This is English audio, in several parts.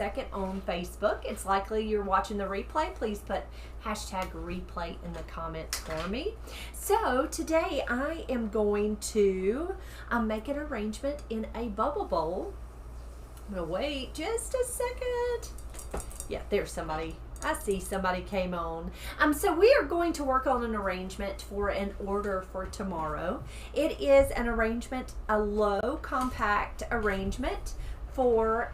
second on Facebook. It's likely you're watching the replay. Please put hashtag replay in the comments for me. So today I am going to make an arrangement in a bubble bowl. I'm going to wait just a second. Yeah, there's somebody. I see somebody came on. So we are going to work on an arrangement for an order for tomorrow. It is an arrangement, a low compact arrangement for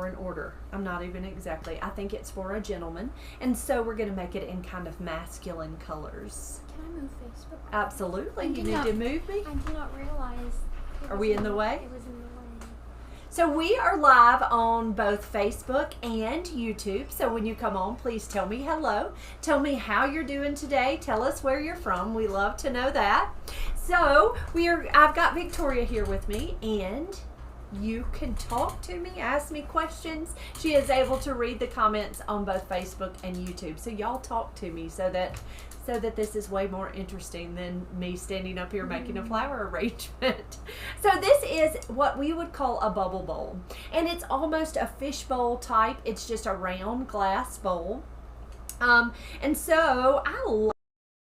an order. I'm not even exactly. I think it's for a gentleman. And so we're going to make it in kind of masculine colors. Can I move Facebook? Absolutely. You need to move me? I did not realize. Are we in the way? It was in the way. So we are live on both Facebook and YouTube. So when you come on, please tell me hello. Tell me how you're doing today. Tell us where you're from. We love to know that. So I've got Victoria here with me, and you can talk to me, ask me questions. She is able to read the comments on both Facebook and YouTube. So y'all talk to me so that this is way more interesting than me standing up here making a flower arrangement. So this is what we would call a bubble bowl. And it's almost a fish bowl type. It's just a round glass bowl. And so I love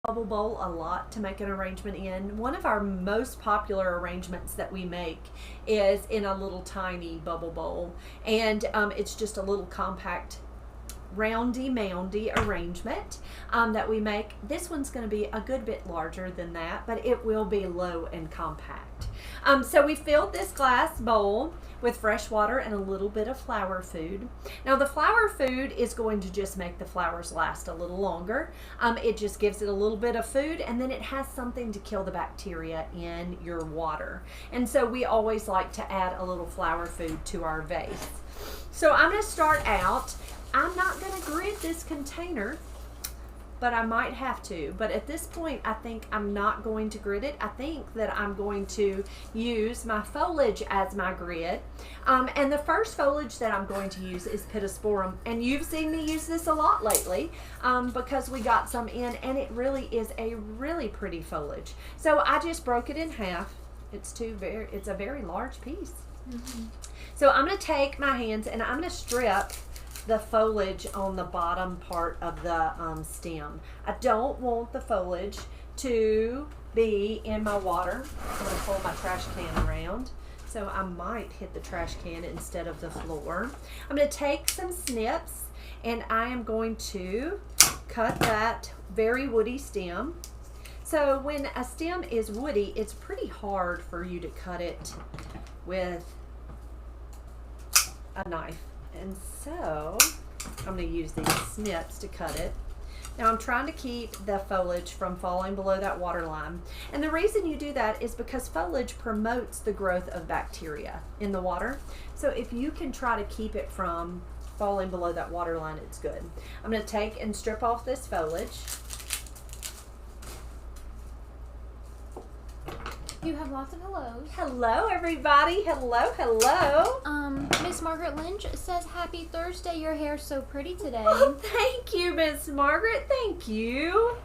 bubble bowl a lot to make an arrangement in. One of our most popular arrangements that we make is in a little tiny bubble bowl, and it's just a little compact roundy moundy arrangement that we make. This one's going to be a good bit larger than that, but it will be low and compact. So we filled this glass bowl with fresh water and a little bit of flower food. Now the flower food is going to just make the flowers last a little longer. It just gives it a little bit of food, and then it has something to kill the bacteria in your water. And so we always like to add a little flower food to our vase. So I'm going to start out. I'm not going to grid this container, but I might have to. But at this point, I think I'm not going to grid it. I think that I'm going to use my foliage as my grid. And the first foliage that I'm going to use is Pittosporum. And you've seen me use this a lot lately because we got some in, and it really is a really pretty foliage. So I just broke it in half. It's a very large piece. Mm-hmm. So I'm going to take my hands and I'm going to strip the foliage on the bottom part of the stem. I don't want the foliage to be in my water. I'm going to pull my trash can around, so I might hit the trash can instead of the floor. I'm going to take some snips, and I am going to cut that very woody stem. So when a stem is woody, it's pretty hard for you to cut it with a knife. And so I'm going to use these snips to cut it. Now I'm trying to keep the foliage from falling below that water line. And the reason you do that is because foliage promotes the growth of bacteria in the water. So if you can try to keep it from falling below that water line, it's good. I'm going to take and strip off this foliage. You have lots of hellos. Hello, everybody. Hello, hello. Miss Margaret Lynch says, "Happy Thursday. Your hair's so pretty today." Well, thank you, Miss Margaret. Thank you.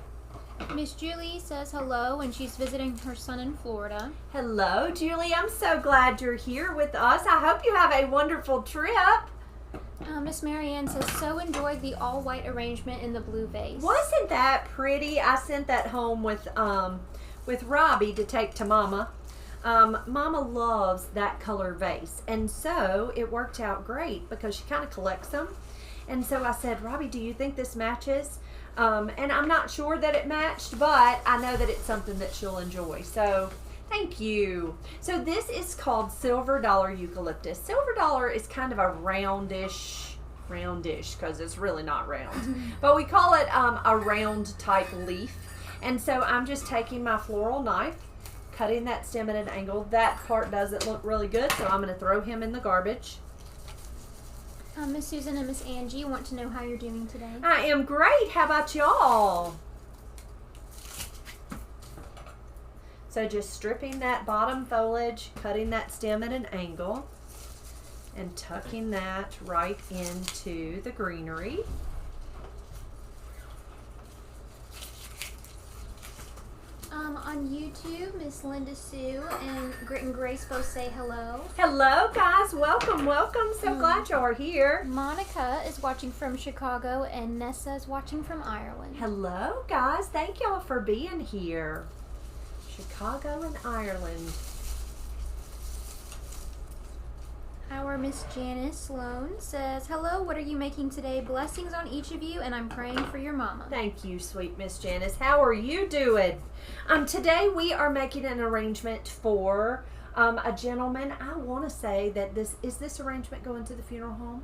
Miss Julie says hello, and she's visiting her son in Florida. Hello, Julie. I'm so glad you're here with us. I hope you have a wonderful trip. Miss Marianne says, "So enjoyed the all-white arrangement in the blue vase." Wasn't that pretty? I sent that home with Robbie to take to Mama. Mama loves that color vase, and so it worked out great because she kind of collects them. And so I said, Robbie, do you think this matches? And I'm not sure that it matched, but I know that it's something that she'll enjoy. So thank you. So this is called Silver Dollar Eucalyptus. Silver Dollar is kind of a roundish because it's really not round, but we call it a round type leaf. And so I'm just taking my floral knife, cutting that stem at an angle. That part doesn't look really good, so I'm going to throw him in the garbage. Miss Susan and Miss Angie want to know how you're doing today. I am great. How about y'all? So just stripping that bottom foliage, cutting that stem at an angle, and tucking that right into the greenery. I on YouTube, Miss Linda Sue and Grit and Grace both say hello. Hello, guys. Welcome, welcome. So glad y'all are here. Monica is watching from Chicago, and Nessa is watching from Ireland. Hello, guys. Thank y'all for being here. Chicago and Ireland. Our Miss Janice Sloan says, hello, what are you making today? Blessings on each of you, and I'm praying for your mama. Thank you, sweet Miss Janice. How are you doing? Today we are making an arrangement for a gentleman. I want to say that this arrangement going to the funeral home?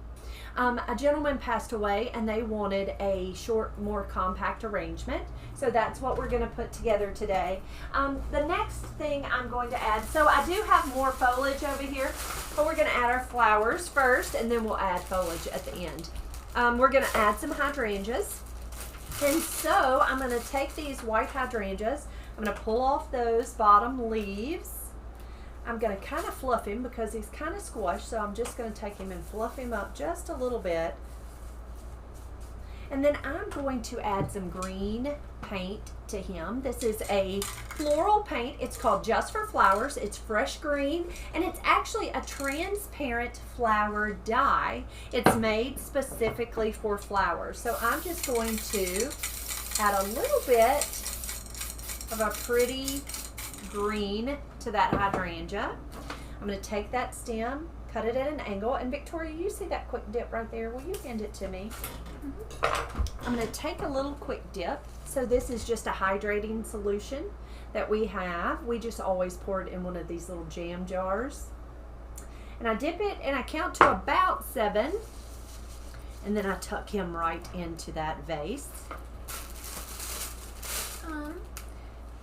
A gentleman passed away and they wanted a short, more compact arrangement. So that's what we're going to put together today. The next thing I'm going to add, so I do have more foliage over here, but we're going to add our flowers first and then we'll add foliage at the end. We're going to add some hydrangeas. And so I'm going to take these white hydrangeas, I'm going to pull off those bottom leaves. I'm going to kind of fluff him because he's kind of squashed, so I'm just going to take him and fluff him up just a little bit. And then I'm going to add some green paint to him. This is a floral paint. It's called Just for Flowers. It's fresh green, and it's actually a transparent flower dye. It's made specifically for flowers. So I'm just going to add a little bit of a pretty green to that hydrangea. I'm going to take that stem, cut it at an angle, and Victoria, you see that quick dip right there? Will you hand it to me? I'm going to take a little quick dip. So this is just a hydrating solution that we have. We just always pour it in one of these little jam jars. And I dip it and I count to about 7. And then I tuck him right into that vase.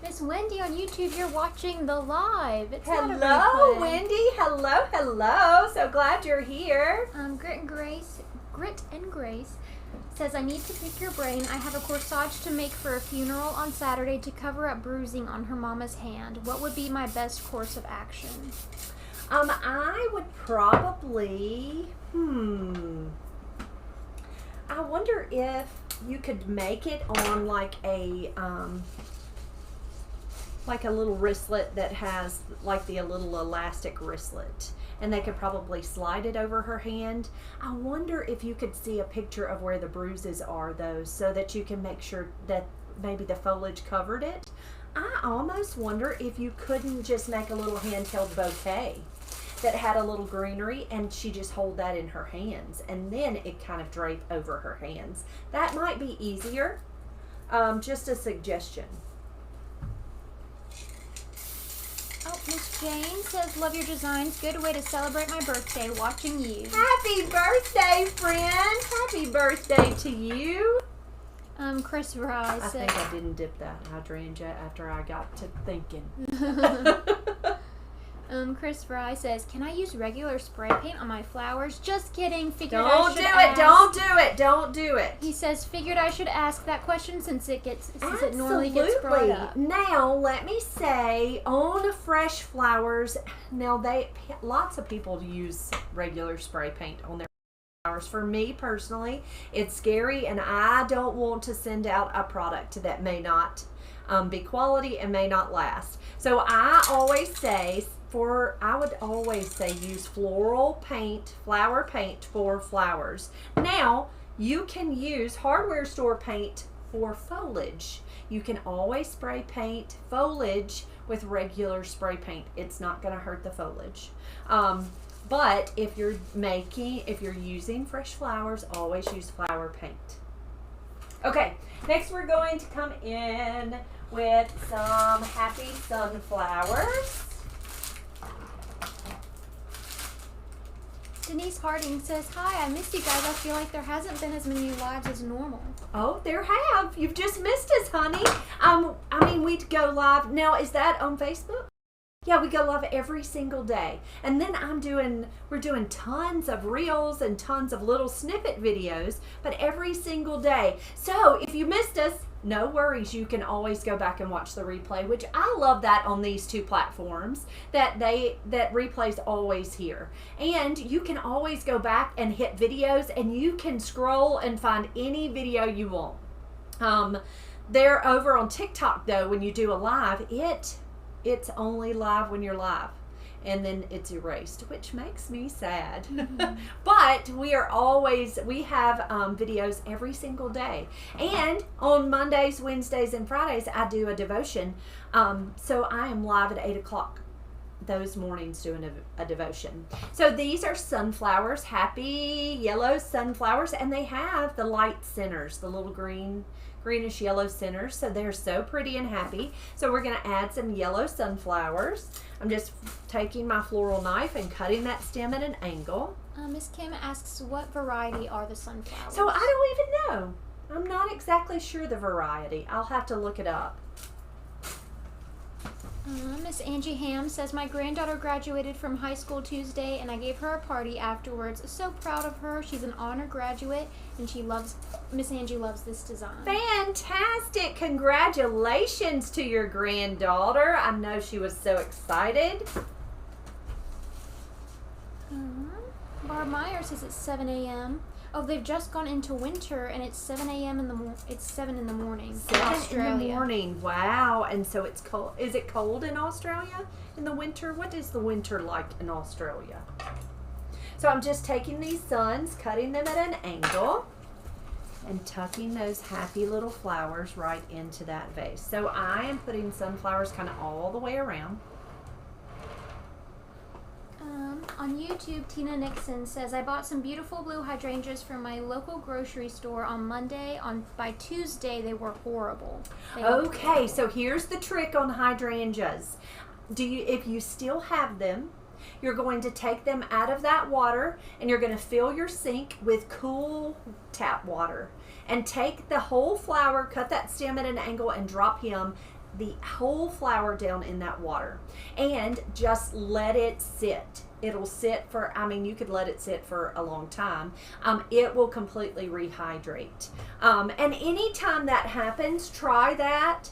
Miss Wendy on YouTube, you're watching the live. It's Hello, not a replay. Wendy. Hello, hello. So glad you're here. Grit and Grace says, I need to pick your brain. I have a corsage to make for a funeral on Saturday to cover up bruising on her mama's hand. What would be my best course of action? I would probably, I wonder if you could make it on like a little wristlet that has like a little elastic wristlet, and they could probably slide it over her hand. I wonder if you could see a picture of where the bruises are though, so that you can make sure that maybe the foliage covered it. I almost wonder if you couldn't just make a little handheld bouquet that had a little greenery and she just hold that in her hands and then it kind of drape over her hands. That might be easier. Just a suggestion. Oh, Miss Jane says, love your designs. Good way to celebrate my birthday, watching you. Happy birthday, friend. Happy birthday to you. Chris Rye I says, think I didn't dip that hydrangea after I got to thinking. Chris Fry says, can I use regular spray paint on my flowers? Just kidding. Figured I Don't should do ask. it. Don't do it. Don't do it. He says, figured I should ask that question since it normally gets brought up. Now, let me say, on fresh flowers, now lots of people use regular spray paint on their flowers. For me personally, it's scary, and I don't want to send out a product that may not be quality and may not last. So I always say, use floral paint, flower paint for flowers. Now, you can use hardware store paint for foliage. You can always spray paint foliage with regular spray paint. It's not going to hurt the foliage. But if you're using fresh flowers, always use flower paint. Okay, next we're going to come in with some happy sunflowers. Denise Harding says, hi, I missed you guys. I feel like there hasn't been as many lives as normal. Oh, there have. You've just missed us, honey. We'd go live. Now, is that on Facebook? Yeah, we go live every single day. And then we're doing tons of reels and tons of little snippet videos, but every single day. So if you missed us, no worries. You can always go back and watch the replay, which I love that on these two platforms, that replay's always here. And you can always go back and hit videos, and you can scroll and find any video you want. They're over on TikTok though. When you do a live, it's only live when you're live, and then it's erased, which makes me sad. But we have videos every single day, and on Mondays, Wednesdays, and Fridays I do a devotion. So I am live at 8 o'clock those mornings doing a devotion. So these are sunflowers, happy yellow sunflowers, and they have the light centers, the little greenish yellow centers, so they're so pretty and happy. So we're going to add some yellow sunflowers. I'm just taking my floral knife and cutting that stem at an angle. Miss Kim asks, what variety are the sunflowers? So I don't even know. I'm not exactly sure the variety. I'll have to look it up. Miss Angie Ham says, my granddaughter graduated from high school Tuesday, and I gave her a party afterwards. So proud of her. She's an honor graduate, and Miss Angie loves this design. Fantastic. Congratulations to your granddaughter. I know she was so excited. Barb Meyer says it's 7 a.m. Oh, they've just gone into winter, and it's 7 a.m. It's 7 in the morning. 7 in the morning. Wow. And so it's cold. Is it cold in Australia in the winter? What is the winter like in Australia? So I'm just taking these suns, cutting them at an angle, and tucking those happy little flowers right into that vase. So I am putting sunflowers kind of all the way around. On YouTube, Tina Nixon says, I bought some beautiful blue hydrangeas from my local grocery store on Monday. By Tuesday, they were horrible. Okay, so here's the trick on hydrangeas. If you still have them, you're going to take them out of that water, and you're going to fill your sink with cool tap water. And take the whole flower, cut that stem at an angle, and drop the whole flower down in that water. And just let it sit. It'll sit for, you could let it sit for a long time. It will completely rehydrate. And anytime that happens, try that,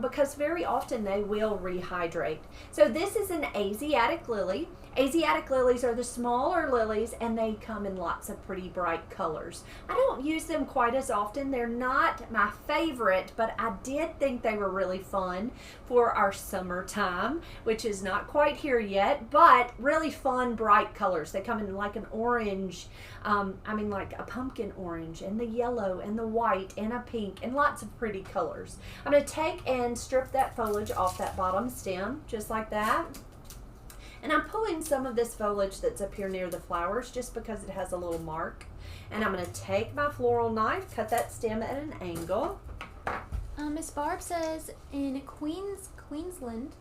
because very often they will rehydrate. So this is an Asiatic lily. Asiatic lilies are the smaller lilies, and they come in lots of pretty bright colors. I don't use them quite as often. They're not my favorite, but I did think they were really fun for our summertime, which is not quite here yet, but really fun, bright colors. They come in like an orange, like a pumpkin orange, and the yellow, and the white, and a pink, and lots of pretty colors. I'm going to take and strip that foliage off that bottom stem, just like that. And I'm pulling some of this foliage that's up here near the flowers just because it has a little mark. And I'm going to take my floral knife, cut that stem at an angle. Miss Barb says, in Queensland,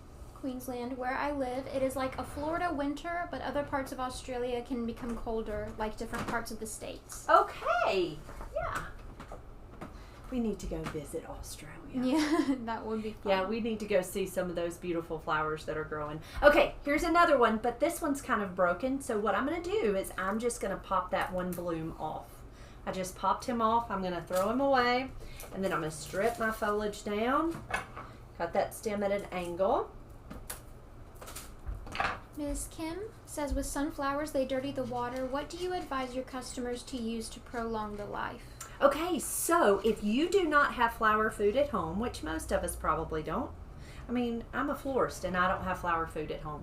where I live, it is like a Florida winter, but other parts of Australia can become colder, like different parts of the States. Okay, yeah. We need to go visit Australia. Yeah, that would be fun. Yeah, we need to go see some of those beautiful flowers that are growing. Okay, here's another one, but this one's kind of broken. So what I'm going to do is I'm just going to pop that one bloom off. I just popped him off. I'm going to throw him away, and then I'm going to strip my foliage down, cut that stem at an angle. Ms. Kim says, with sunflowers, they dirty the water. What do you advise your customers to use to prolong the life? Okay, so if you do not have flower food at home, which most of us probably don't. I'm a florist and I don't have flower food at home.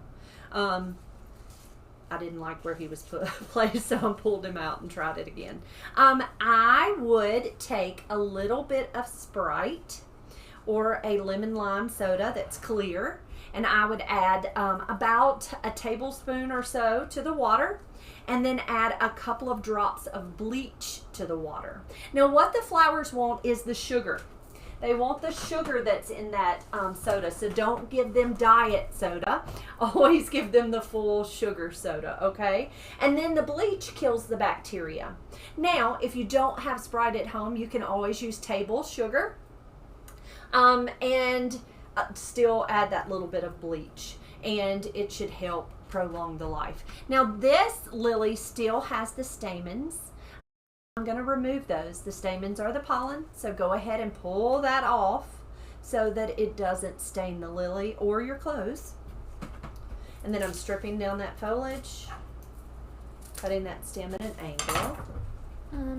I didn't like where he was placed, so I pulled him out and tried it again. I would take a little bit of Sprite or a lemon lime soda that's clear, and I would add about a tablespoon or so to the water, and then add a couple of drops of bleach to the water. Now what the flowers want is the sugar. They want the sugar that's in that soda, so don't give them diet soda. Always give them the full sugar soda, okay? And then the bleach kills the bacteria. Now, if you don't have Sprite at home, you can always use table sugar and still add that little bit of bleach, and it should help prolong the life. Now this lily still has the stamens. I'm going to remove those. The stamens are the pollen, so go ahead and pull that off so that it doesn't stain the lily or your clothes. And then I'm stripping down that foliage, cutting that stem at an angle.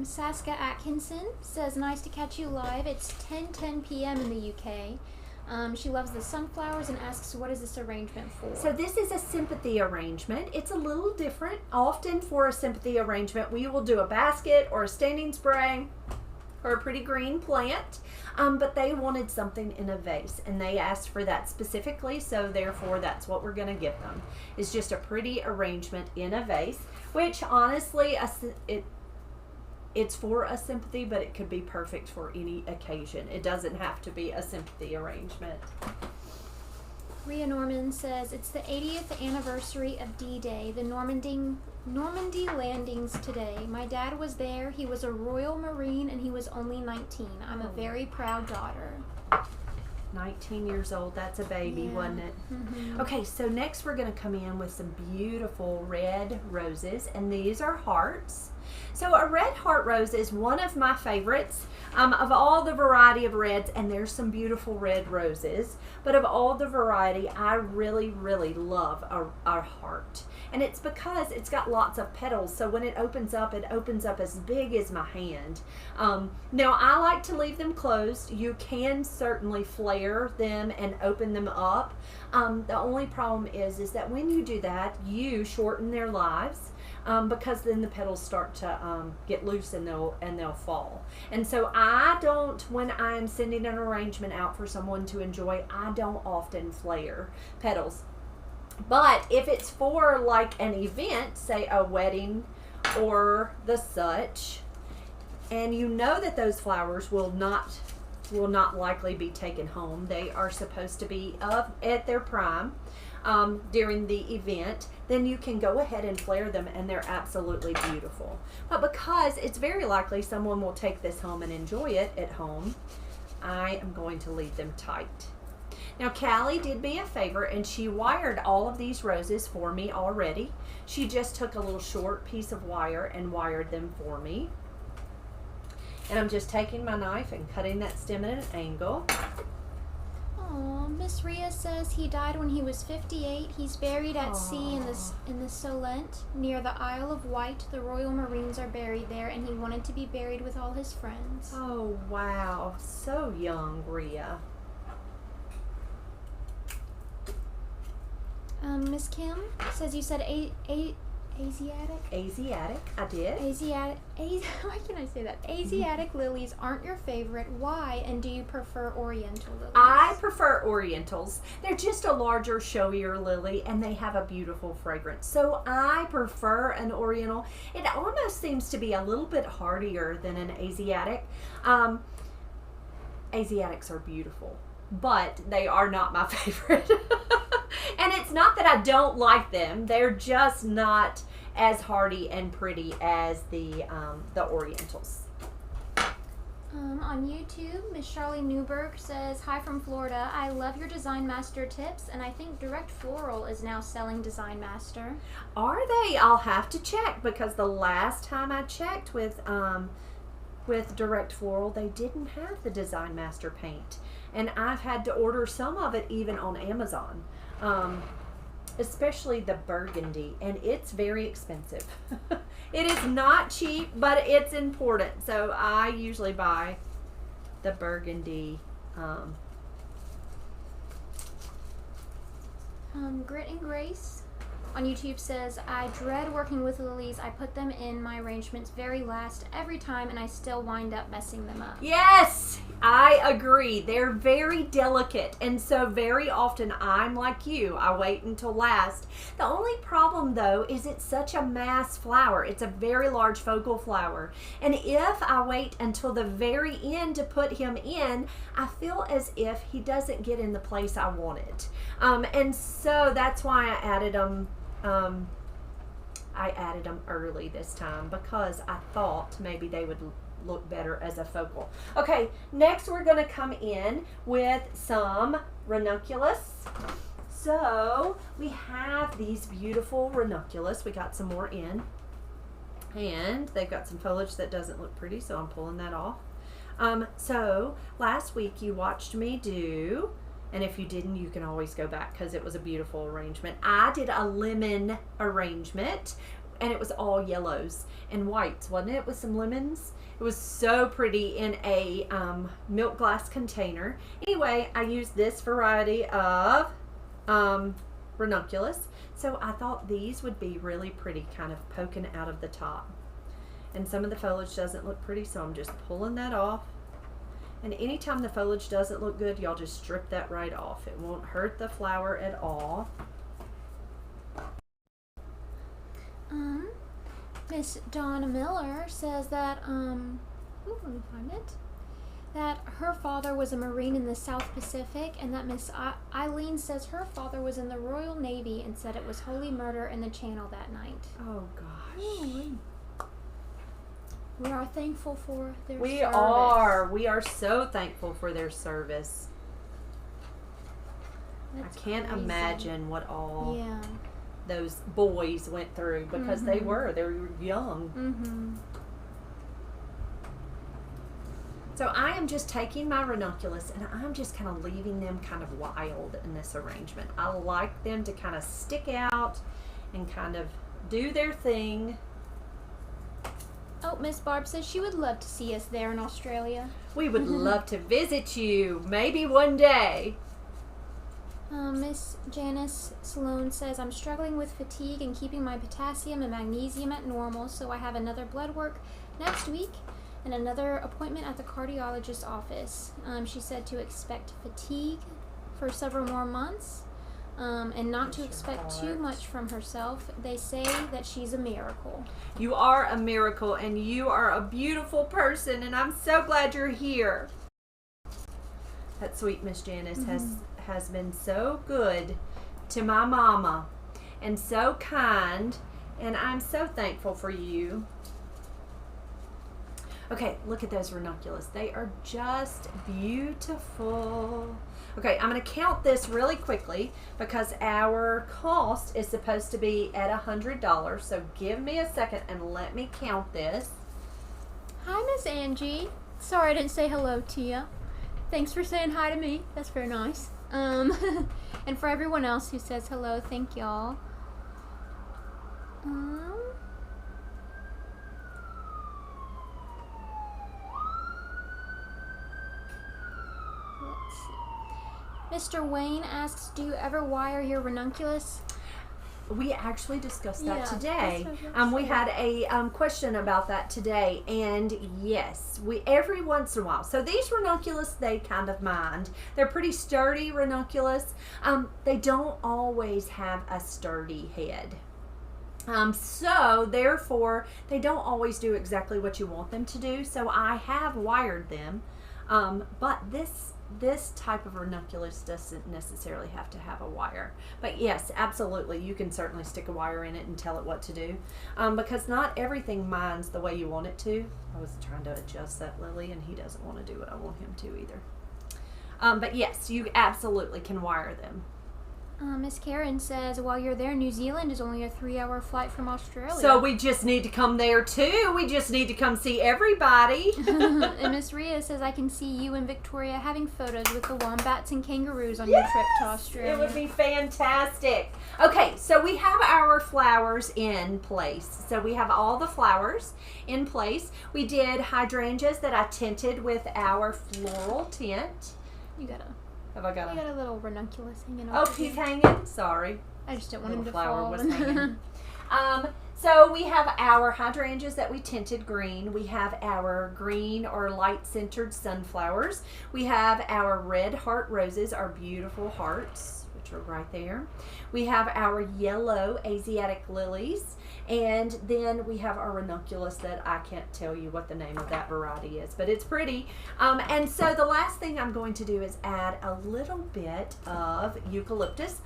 Saska Atkinson says, nice to catch you live. It's 10:10 p.m. in the UK. She loves the sunflowers and asks, what is this arrangement for? So this is a sympathy arrangement. It's a little different. Often for a sympathy arrangement, we will do a basket or a standing spray or a pretty green plant. But they wanted something in a vase, and they asked for that specifically, so therefore that's what we're going to give them. It's just a pretty arrangement in a vase, which honestly, it's for a sympathy, but it could be perfect for any occasion. It doesn't have to be a sympathy arrangement. Rhea Norman says, it's the 80th anniversary of D-Day, the Normandy landings today. My dad was there. He was a Royal Marine, and he was only 19. I'm a very proud daughter. 19 years old. That's a baby, Yeah. wasn't it? Mm-hmm. Okay, so next we're going to come in with some beautiful red roses, and these are hearts. So a red heart rose is one of my favorites of all the variety of reds, and there's some beautiful red roses, but of all the variety, I really, really love a heart. And it's because it's got lots of petals, so when it opens up as big as my hand. Now, I like to leave them closed. You can certainly flare them and open them up. The only problem is that when you do that, you shorten their lives. Because then the petals start to get loose and they'll fall. And so I don't, when I'm sending an arrangement out for someone to enjoy, I don't often flare petals. But if it's for like an event, say a wedding or the such, and you know that those flowers will not likely be taken home, they are supposed to be at their prime during the event, then you can go ahead and flare them, and they're absolutely beautiful. But because it's very likely someone will take this home and enjoy it at home, I am going to leave them tight. Now, Callie did me a favor, and she wired all of these roses for me already. She just took a little short piece of wire and wired them for me. And I'm just taking my knife and cutting that stem at an angle. Aw, Miss Rhea says he died when he was 58. He's buried at sea in the Solent near the Isle of Wight. The Royal Marines are buried there, and he wanted to be buried with all his friends. Oh, wow. So young, Rhea. Miss Kim says you said Asiatic? Asiatic, I did. Why can I say that? Asiatic lilies aren't your favorite. Why? And do you prefer Oriental lilies? I prefer Orientals. They're just a larger, showier lily, and they have a beautiful fragrance. So I prefer an Oriental. It almost seems to be a little bit hardier than an Asiatic. Asiatics are beautiful, but they are not my favorite. And it's not that I don't like them. They're just not as hardy and pretty as the Orientals. On YouTube, Miss Charlie Newberg says, hi from Florida. I love your Design Master tips, and I think Direct Floral is now selling Design Master. Are they? I'll have to check, because the last time I checked with Direct Floral, they didn't have the Design Master paint. And I've had to order some of it even on Amazon. Especially the burgundy, and it's very expensive. It is not cheap, but it's important. So I usually buy the burgundy. Grit and Grace on YouTube says, I dread working with lilies. I put them in my arrangements very last every time, and I still wind up messing them up. Yes, I agree. They're very delicate, and so very often I'm like you. I wait until last. The only problem, though, is it's such a mass flower. It's a very large focal flower, and if I wait until the very end to put him in, I feel as if he doesn't get in the place I want it. And so that's why I added them. I added them early this time, because I thought maybe they would look better as a focal. Okay, next we're going to come in with some ranunculus. So we have these beautiful ranunculus. We got some more in, and they've got some foliage that doesn't look pretty, so I'm pulling that off. So last week you watched me do, and if you didn't, you can always go back because it was a beautiful arrangement. I did a lemon arrangement and it was all yellows and whites, wasn't it, with some lemons? It was so pretty in a milk glass container. Anyway, I used this variety of ranunculus, so I thought these would be really pretty, kind of poking out of the top. And some of the foliage doesn't look pretty, so I'm just pulling that off. And anytime the foliage doesn't look good, y'all just strip that right off. It won't hurt the flower at all. Miss Donna Miller says that, let me find it. That her father was a Marine in the South Pacific, and that Miss Eileen says her father was in the Royal Navy and said it was holy murder in the Channel that night. Oh, gosh. We are thankful for their service. We are so thankful for their service. That's I can't crazy. imagine what all Yeah. those boys went through, because they were young. Mm-hmm. So I am just taking my ranunculus and I'm just kind of leaving them kind of wild in this arrangement. I like them to kind of stick out and kind of do their thing. Oh, Miss Barb says she would love to see us there in Australia. We would love to visit you, maybe one day. Miss Janice Sloan says, I'm struggling with fatigue and keeping my potassium and magnesium at normal, so I have another blood work next week and another appointment at the cardiologist's office. She said to expect fatigue for several more months and not to expect too much from herself. They say that she's a miracle. You are a miracle, and you are a beautiful person, and I'm so glad you're here. That sweet Miss Janice has been so good to my mama and so kind, and I'm so thankful for you. Okay, look at those ranunculus. They are just beautiful. Okay, I'm going to count this really quickly because our cost is supposed to be at $100. So give me a second and let me count this. Hi, Miss Angie. Sorry I didn't say hello to you. Thanks for saying hi to me. That's very nice. And for everyone else who says hello, thank y'all. Let's see. Mr. Wayne asks, do you ever wire your ranunculus? We actually discussed that today. that's what We had a question about that today, and yes, we every once in a while. So these ranunculus, they kind of mind. They're pretty sturdy ranunculus. They don't always have a sturdy head. So therefore, they don't always do exactly what you want them to do. So I have wired them, but this type of ranunculus doesn't necessarily have to have a wire. But yes, absolutely, you can certainly stick a wire in it and tell it what to do, because not everything minds the way you want it to. I was trying to adjust that Lily, and he doesn't want to do what I want him to either. But yes, you absolutely can wire them. Miss Karen says, while you're there, New Zealand is only a 3-hour flight from Australia. So we just need to come there too. We just need to come see everybody. And Miss Rhea says, I can see you and Victoria having photos with the wombats and kangaroos on your trip to Australia. It would be fantastic. Okay, so we have our flowers in place. So we have all the flowers in place. We did hydrangeas that I tinted with our floral tint. You got Have I got a little ranunculus hanging Oh, over he's here. hanging. Sorry. I just didn't want him to Flower fall. was hanging. So we have our hydrangeas that we tinted green. We have our green or light centered sunflowers. We have our red heart roses, our beautiful hearts, which are right there. We have our yellow Asiatic lilies. And then we have our ranunculus that I can't tell you what the name of that variety is, but it's pretty. And so the last thing I'm going to do is add a little bit of eucalyptus.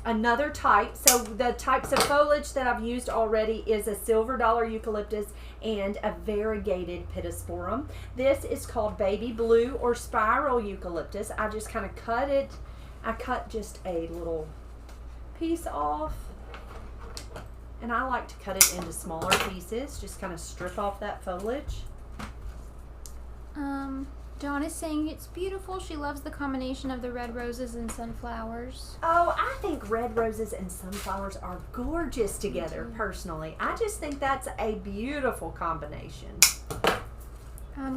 Another type, so the types of foliage that I've used already is a silver dollar eucalyptus and a variegated pittosporum. This is called baby blue or spiral eucalyptus. I just kind of cut it. I cut just a little piece off. And I like to cut it into smaller pieces, just kind of strip off that foliage. Dawn is saying it's beautiful. She loves the combination of the red roses and sunflowers. Oh, I think red roses and sunflowers are gorgeous together, personally. I just think that's a beautiful combination.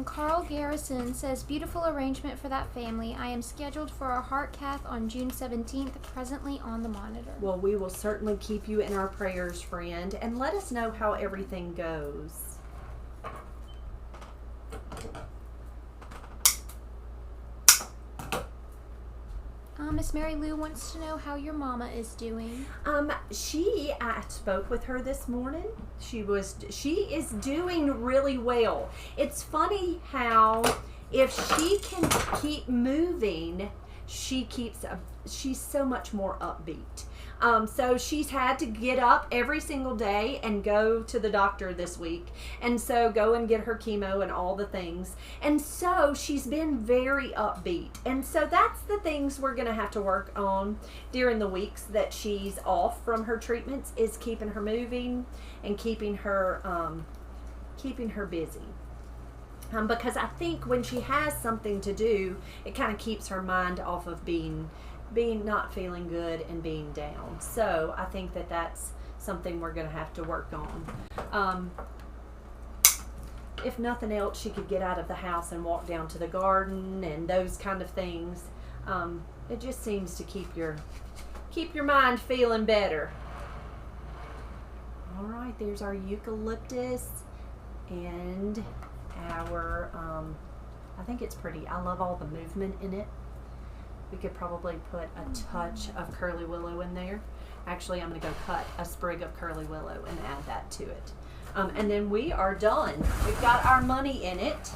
Carl Garrison says, beautiful arrangement for that family. I am scheduled for a heart cath on June 17th, presently on the monitor. Well, we will certainly keep you in our prayers, friend, and let us know how everything goes. Miss Mary Lou wants to know how your mama is doing. I spoke with her this morning. She is doing really well. It's funny how if she can keep moving, she's so much more upbeat. So she's had to get up every single day and go to the doctor this week, and so go and get her chemo and all the things. And so she's been very upbeat. And so that's the things we're going to have to work on during the weeks that she's off from her treatments, is keeping her moving and keeping her busy. Because I think when she has something to do, it kind of keeps her mind off of being not feeling good and being down. So I think that that's something we're going to have to work on. If nothing else, she could get out of the house and walk down to the garden and those kind of things. It just seems to keep your mind feeling better. All right, there's our eucalyptus and our I think it's pretty. I love all the movement in it. We could probably put a touch of curly willow in there. Actually, I'm going to go cut a sprig of curly willow and add that to it. And then we are done. We've got our money in it.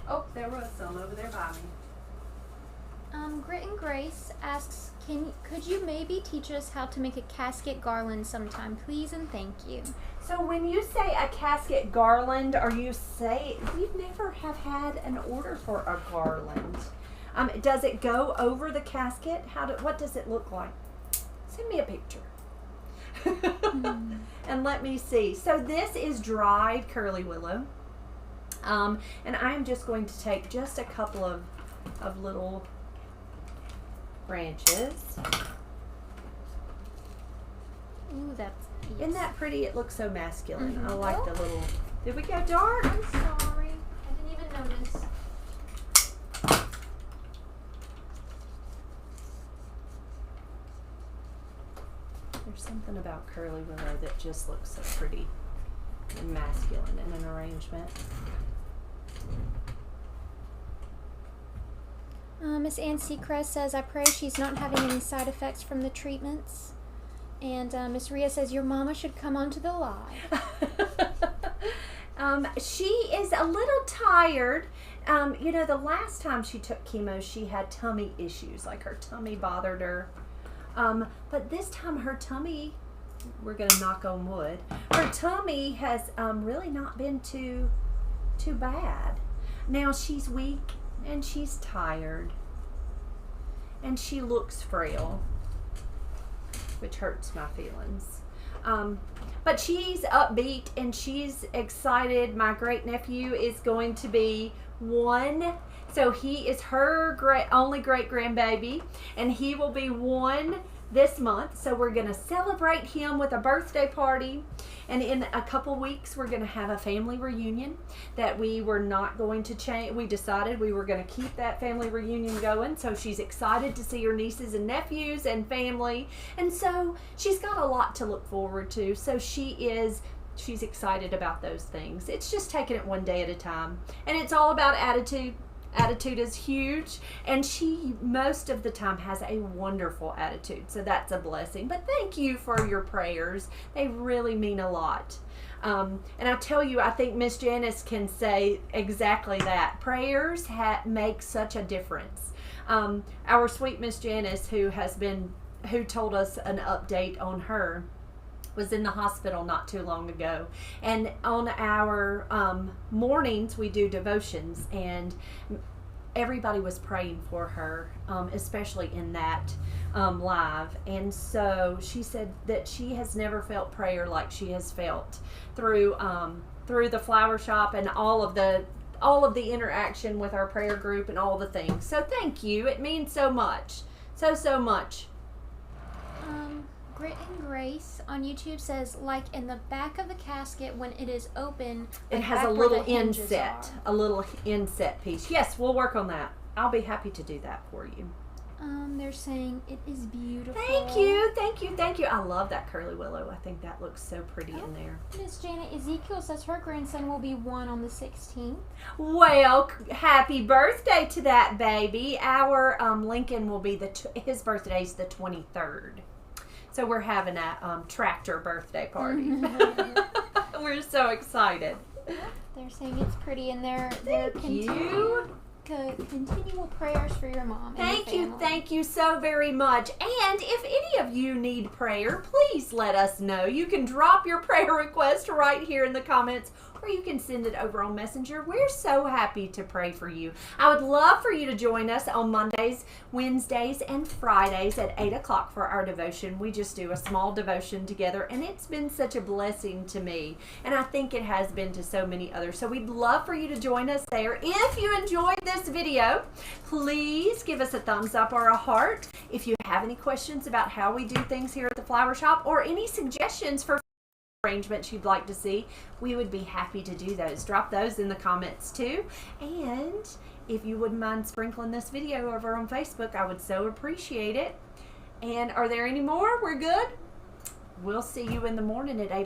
Oh, there was some over there by me. Grit and Grace asks, could you maybe teach us how to make a casket garland sometime, please and thank you. So when you say a casket garland, are you saying, we've never have had an order for a garland. Does it go over the casket? What does it look like? Send me a picture. And let me see. So this is dried curly willow. And I'm just going to take just a couple of little branches. Ooh, that's... Yes. Isn't that pretty? It looks so masculine. I like the little... Did we go dark? I'm sorry. I didn't even notice. There's something about curly willow that just looks so pretty and masculine in an arrangement. Miss Ann Seacrest says, I pray she's not having any side effects from the treatments. And Miss Rhea says, your mama should come onto the live. She is a little tired. The last time she took chemo, she had tummy issues, like her tummy bothered her. But this time her tummy, we're going to knock on wood, her tummy has really not been too bad. Now she's weak and she's tired and she looks frail, which hurts my feelings. But she's upbeat and she's excited. My great nephew is going to be 1. So he is her only great grandbaby, and he will be 1 this month. So we're going to celebrate him with a birthday party. And in a couple weeks, we're going to have a family reunion that we were not going to change. We decided we were going to keep that family reunion going. So she's excited to see her nieces and nephews and family. And so she's got a lot to look forward to. So she's excited about those things. It's just taking it one day at a time. And it's all about attitude. Attitude is huge, and she most of the time has a wonderful attitude, so that's a blessing. But thank you for your prayers. They really mean a lot. And I tell you, I think Miss Janice can say exactly that. Prayers make such a difference. Our sweet Miss Janice, who told us an update on her, was in the hospital not too long ago, and on our mornings we do devotions, and everybody was praying for her, especially in that live. And so she said that she has never felt prayer like she has felt through the flower shop and all of the interaction with our prayer group and all the things. So thank you. It means so much. So much. Grit and Grace on YouTube says, like in the back of the casket when it is open, it has a little inset, piece. Yes, we'll work on that. I'll be happy to do that for you. They're saying it is beautiful. Thank you. I love that curly willow. I think that looks so pretty in there. Miss Janet Ezekiel says her grandson will be 1 on the 16th. Well, happy birthday to that baby. Our Lincoln will be his birthday's the 23rd. So we're having a tractor birthday party. We're so excited. They're saying it's pretty, and they're continual prayers for your mom. Thank you so very much. And if any of you need prayer, please let us know. You can drop your prayer request right here in the comments, or you can send it over on Messenger. We're so happy to pray for you. I would love for you to join us on Mondays, Wednesdays, and Fridays at 8 o'clock for our devotion. We just do a small devotion together, and it's been such a blessing to me, and I think it has been to so many others. So we'd love for you to join us there. If you enjoyed this video, please give us a thumbs up or a heart. If you have any questions about how we do things here at the Flower Shop, or any suggestions for arrangements you'd like to see, we would be happy to do those. Drop those in the comments too. And if you wouldn't mind sprinkling this video over on Facebook, I would so appreciate it. And are there any more? We're good? We'll see you in the morning at 8